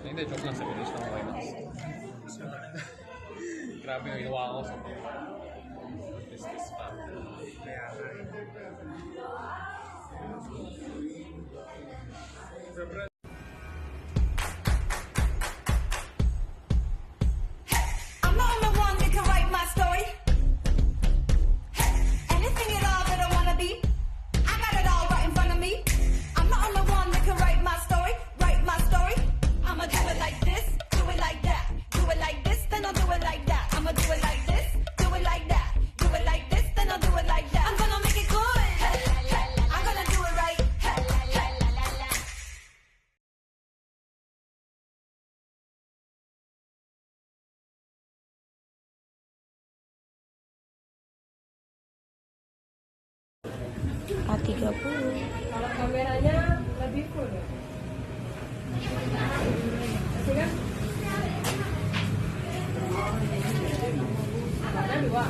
Hindi, joke lang sa finish ng finals. Grabe yung ginawa ko sa business pa. I'm not the one that can write my story. Anything at all that I wanna be, I got it all right in front of me. I'm not the one that can write my story, write my story. I'ma do it like this, do it like that, do it like this, then I'll do it like that. I'ma do it like this, do it like that, do it like this, then I'll do it like that. I'm gonna make it good. I'm gonna do it right. A30. Kalau kameranya lebih full ya? Masih kan? Mana dua?